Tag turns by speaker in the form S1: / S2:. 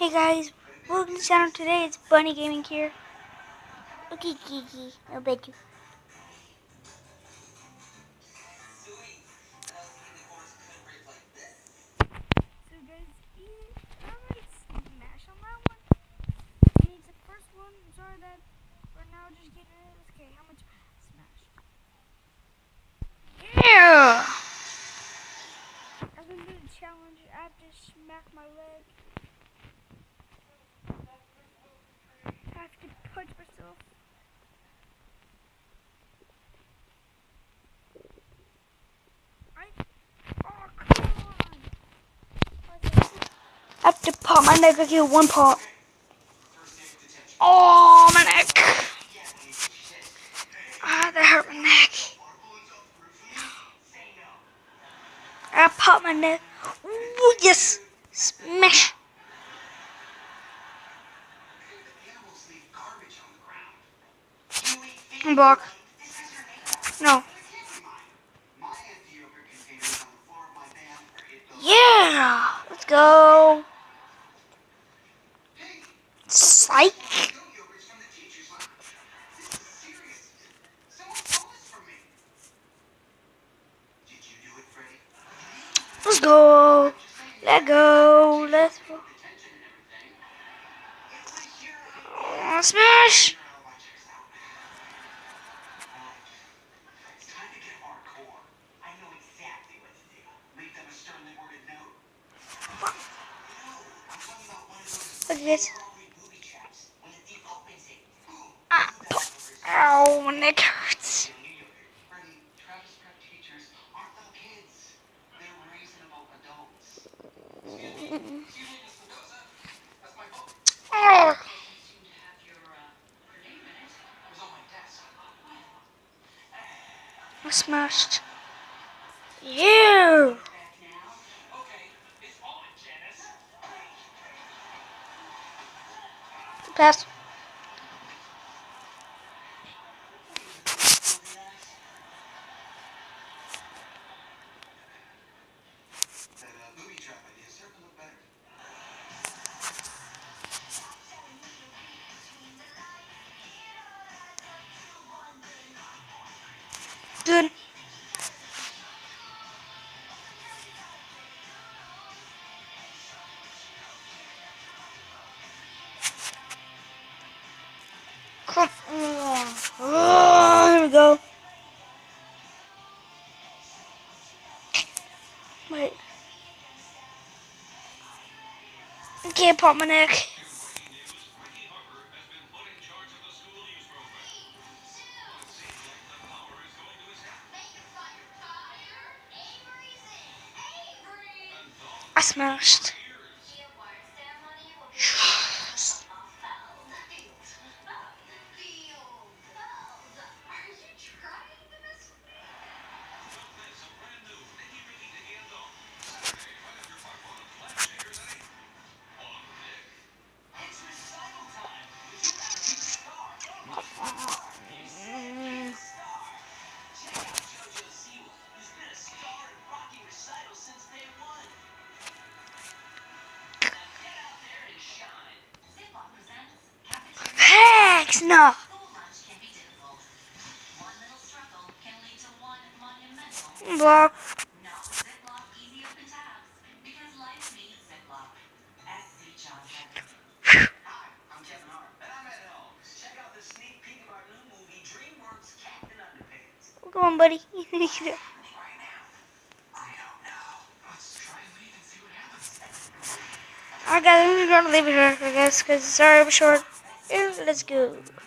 S1: Hey guys, welcome to the channel. Today it's Bunny Gaming here. Okay, Kiki, I'll bet you. So guys, I already smashed on that one. He needs the first one. I'm sorry that right now just getting it. Okay, how much smashed? Yeah! I'm gonna do the challenge. I have to smack my leg. I have to punch myself. Oh, come on! I have to pop my neck. I get one pop. Oh, my neck. Ah, that hurt my neck. I popped my neck. Ooh, yes. Smash. Block. No. Yeah. Let's go. Psych. Let's go. Let go. Let's go. Oh, smash. Look at this. Ah, ow, my neck hurts. Oh. I smashed. Yeah. Pass. Good. Come on. Oh, here we go. Wait. I can't pop my neck. I smashed. Hex no. Block. Come on, buddy. I got it. We're gonna leave it here, I guess, because sorry I'm short. Let's go.